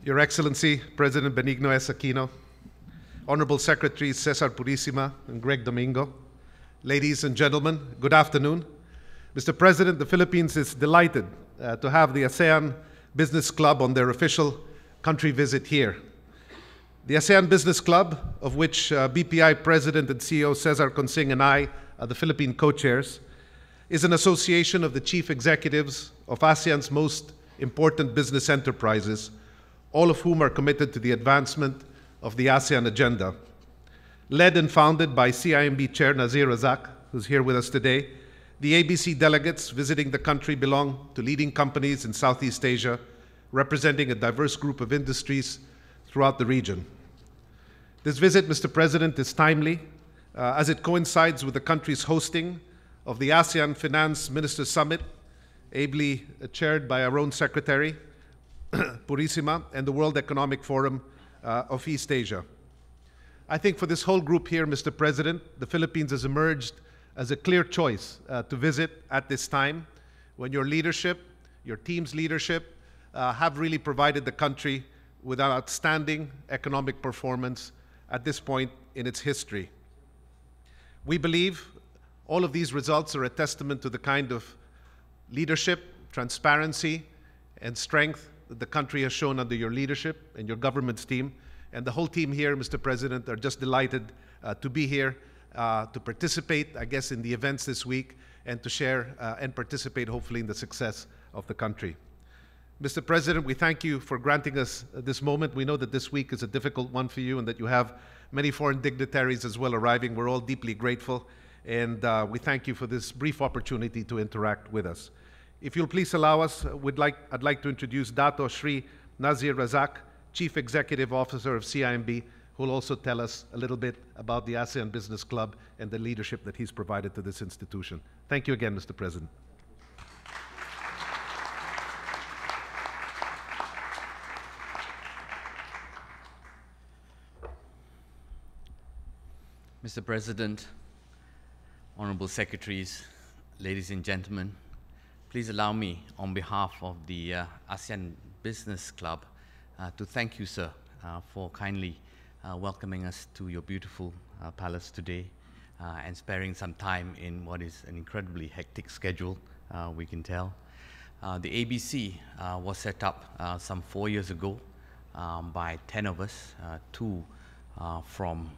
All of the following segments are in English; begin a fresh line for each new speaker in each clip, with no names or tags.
Your Excellency, President Benigno S. Aquino, Honorable Secretaries Cesar Purisima and Greg Domingo, ladies and gentlemen, good afternoon. Mr. President, the Philippines is delighted to have the ASEAN Business Club on their official country visit here. The ASEAN Business Club, of which BPI President and CEO Cesar Consing and I are the Philippine co-chairs, is an association of the chief executives of ASEAN's most important business enterprises, all of whom are committed to the advancement of the ASEAN agenda. Led and founded by CIMB Chair Nazir Razak, who's here with us today, the ABC delegates visiting the country belong to leading companies in Southeast Asia, representing a diverse group of industries throughout the region. This visit, Mr. President, is timely as it coincides with the country's hosting of the ASEAN Finance Minister Summit, ably chaired by our own Secretary, Purisima, and the World Economic Forum of East Asia. I think for this whole group here, Mr. President, the Philippines has emerged as a clear choice to visit at this time when your leadership, your team's leadership, have really provided the country with an outstanding economic performance at this point in its history. We believe all of these results are a testament to the kind of leadership, transparency, and strength that the country has shown under your leadership and your government's team. And the whole team here, Mr. President, are just delighted to be here, to participate, I guess, in the events this week, and to share and participate, hopefully, in the success of the country. Mr. President, we thank you for granting us this moment. We know that this week is a difficult one for you and that you have many foreign dignitaries as well arriving. We're all deeply grateful, and we thank you for this brief opportunity to interact with us. If you'll please allow us, I'd like to introduce Dato Shri Nazir Razak, Chief Executive Officer of CIMB, who will also tell us a little bit about the ASEAN Business Club and the leadership that he's provided to this institution. Thank you again, Mr. President.
Mr. President, Honorable Secretaries, ladies and gentlemen, please allow me, on behalf of the ASEAN Business Club, to thank you, sir, for kindly welcoming us to your beautiful palace today and sparing some time in what is an incredibly hectic schedule, we can tell. The ABC was set up some 4 years ago by 10 of us, 2 from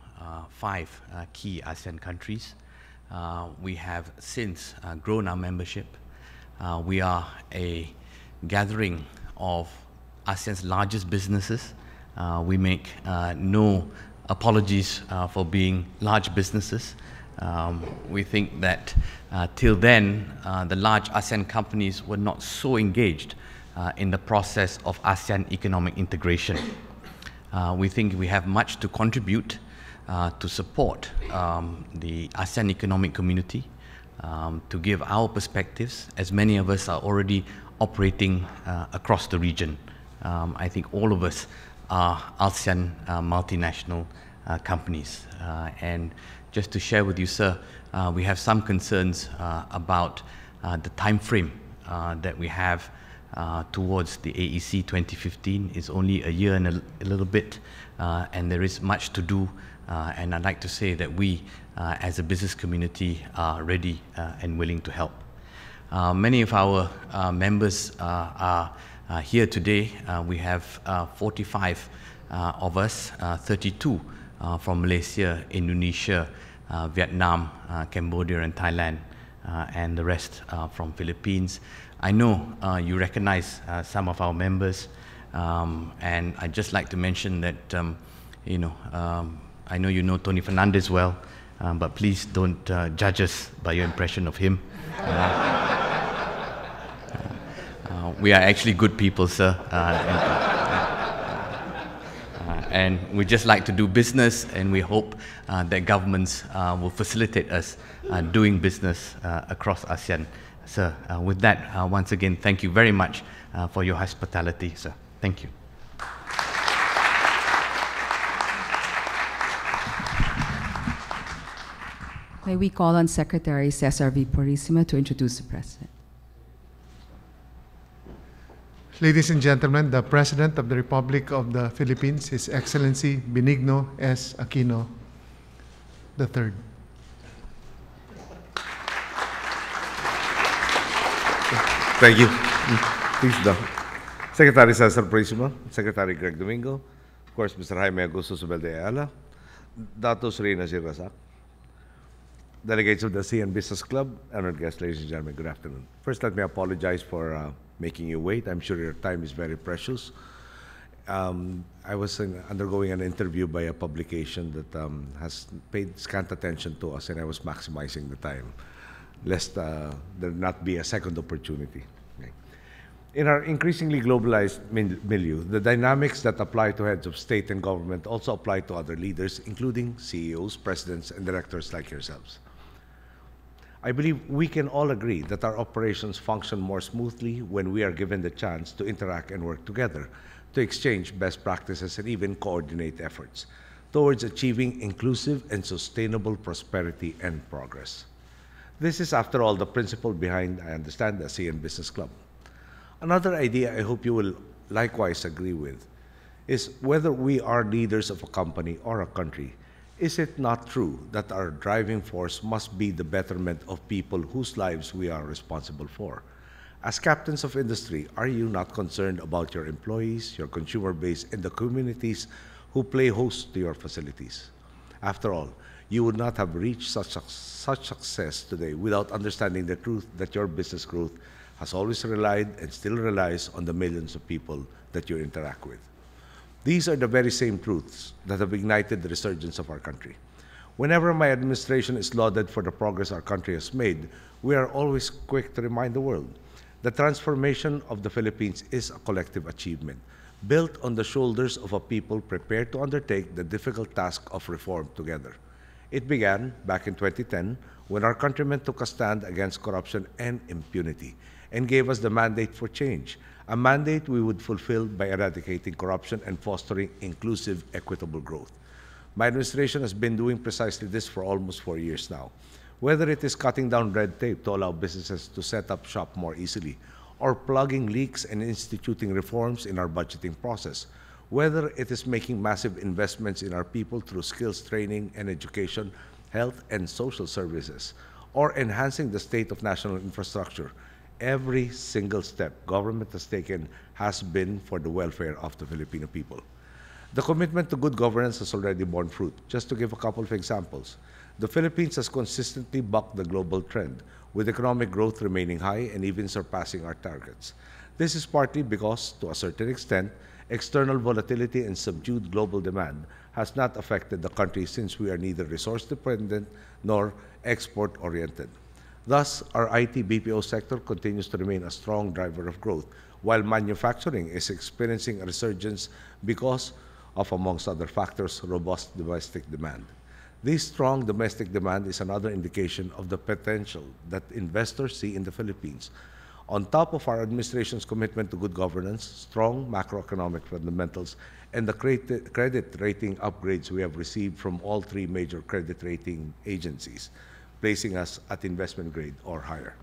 5 key ASEAN countries. We have since grown our membership. We are a gathering of ASEAN's largest businesses. We make no apologies for being large businesses. We think that till then, the large ASEAN companies were not so engaged in the process of ASEAN economic integration. We think we have much to contribute to support the ASEAN economic community, to give our perspectives, as many of us are already operating across the region. I think all of us are ASEAN multinational companies. And just to share with you, sir, we have some concerns about the time frame that we have towards the AEC 2015. It's only a year and a little bit, and there is much to do. And I'd like to say that we, as a business community, are ready and willing to help. Many of our members are here today. We have 45 of us, 32 from Malaysia, Indonesia, Vietnam, Cambodia, and Thailand, and the rest from Philippines. I know you recognize some of our members, and I'd just like to mention that, I know you know Tony Fernandez well, but please don't judge us by your impression of him. We are actually good people, sir. And we just like to do business, and we hope that governments will facilitate us doing business across ASEAN. Sir, with that, once again, thank you very much for your hospitality, sir. Thank you.
May we call on Secretary Cesar V. Purisima to introduce the President.
Ladies and gentlemen, the President of the Republic of the Philippines, His Excellency Benigno S. Aquino III.
Thank you. Please, Secretary Cesar Prisma, Secretary Greg Domingo, of course, Mr. Jaime Augusto Zubel de Ayala, Dato Sri Nazir Razak, delegates of the Asean Business Club, honored guests, ladies and gentlemen, good afternoon. First, let me apologize for making you wait. I'm sure your time is very precious. I was undergoing an interview by a publication that has paid scant attention to us, and I was maximizing the time, lest there not be a second opportunity. Okay. In our increasingly globalized milieu, the dynamics that apply to heads of state and government also apply to other leaders, including CEOs, presidents, and directors like yourselves. I believe we can all agree that our operations function more smoothly when we are given the chance to interact and work together, to exchange best practices and even coordinate efforts towards achieving inclusive and sustainable prosperity and progress. This is, after all, the principle behind, I understand, the Asean Business Club. Another idea I hope you will likewise agree with is whether we are leaders of a company or a country, is it not true that our driving force must be the betterment of people whose lives we are responsible for? As captains of industry, are you not concerned about your employees, your consumer base, and the communities who play host to your facilities? After all, you would not have reached such success today without understanding the truth that your business growth has always relied and still relies on the millions of people that you interact with. These are the very same truths that have ignited the resurgence of our country. Whenever my administration is lauded for the progress our country has made, we are always quick to remind the world the transformation of the Philippines is a collective achievement, built on the shoulders of a people prepared to undertake the difficult task of reform together. It began back in 2010 when our countrymen took a stand against corruption and impunity and gave us the mandate for change, a mandate we would fulfill by eradicating corruption and fostering inclusive, equitable growth. My administration has been doing precisely this for almost 4 years now. Whether it is cutting down red tape to allow businesses to set up shop more easily, or plugging leaks and instituting reforms in our budgeting process, whether it is making massive investments in our people through skills training and education, health and social services, or enhancing the state of national infrastructure, every single step government has taken has been for the welfare of the Filipino people. The commitment to good governance has already borne fruit. Just to give a couple of examples, the Philippines has consistently bucked the global trend, with economic growth remaining high and even surpassing our targets. This is partly because, to a certain extent, external volatility and subdued global demand has not affected the country since we are neither resource-dependent nor export-oriented. Thus, our IT BPO sector continues to remain a strong driver of growth, while manufacturing is experiencing a resurgence because of, amongst other factors, robust domestic demand. This strong domestic demand is another indication of the potential that investors see in the Philippines. On top of our administration's commitment to good governance, strong macroeconomic fundamentals, and the credit rating upgrades we have received from all three major credit rating agencies, placing us at investment grade or higher.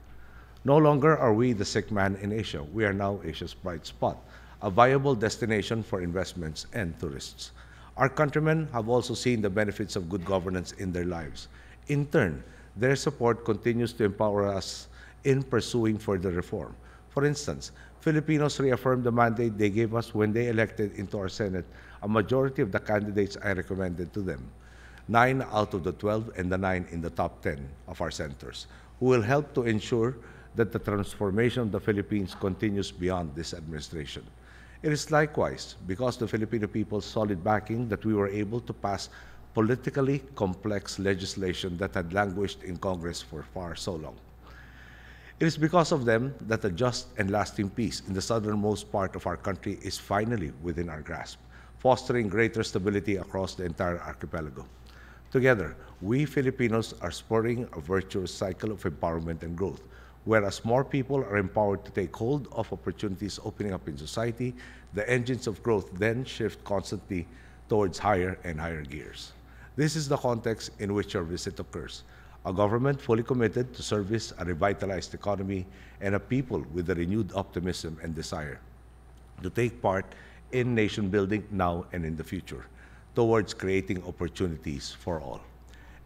No longer are we the sick man in Asia. We are now Asia's bright spot, a viable destination for investments and tourists. Our countrymen have also seen the benefits of good governance in their lives. In turn, their support continues to empower us in pursuing further reform. For instance, Filipinos reaffirmed the mandate they gave us when they elected into our Senate a majority of the candidates I recommended to them, 9 out of the 12 and the 9 in the top 10 of our senators, who will help to ensure that the transformation of the Philippines continues beyond this administration. It is likewise because the Filipino people's solid backing that we were able to pass politically complex legislation that had languished in Congress for far so long. It is because of them that a just and lasting peace in the southernmost part of our country is finally within our grasp, fostering greater stability across the entire archipelago. Together, we Filipinos are spurring a virtuous cycle of empowerment and growth, whereas more people are empowered to take hold of opportunities opening up in society, the engines of growth then shift constantly towards higher and higher gears. This is the context in which your visit occurs. A government fully committed to service a revitalized economy and a people with a renewed optimism and desire to take part in nation building now and in the future, towards creating opportunities for all.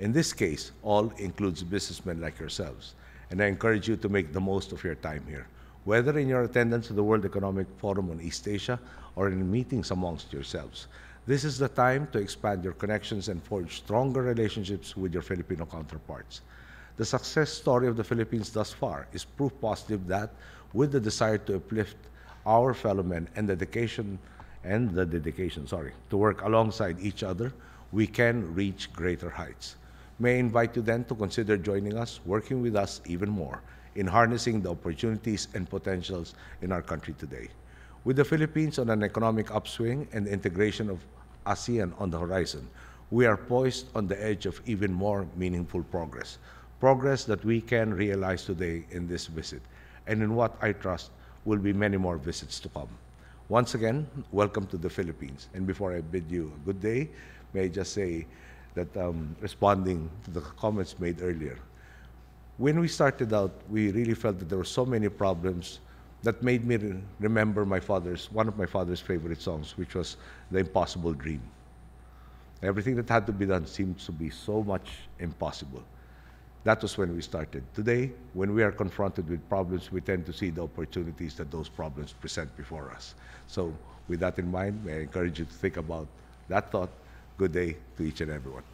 In this case, all includes businessmen like yourselves, and I encourage you to make the most of your time here, whether in your attendance at the World Economic Forum on East Asia or in meetings amongst yourselves. This is the time to expand your connections and forge stronger relationships with your Filipino counterparts. The success story of the Philippines thus far is proof positive that, with the desire to uplift our fellow men and the dedication to work alongside each other, we can reach greater heights. May I invite you then to consider joining us, working with us even more in harnessing the opportunities and potentials in our country today. With the Philippines on an economic upswing and the integration of Asean on the horizon, we are poised on the edge of even more meaningful progress that we can realize today in this visit, and in what I trust will be many more visits to come. Once again, welcome to the Philippines. And before I bid you a good day, may I just say that responding to the comments made earlier, when we started out, we really felt that there were so many problems that made me remember one of my father's favorite songs, which was The Impossible Dream. Everything that had to be done seemed to be so much impossible. That was when we started. Today, when we are confronted with problems, we tend to see the opportunities that those problems present before us. So with that in mind, may I encourage you to think about that thought. Good day to each and everyone.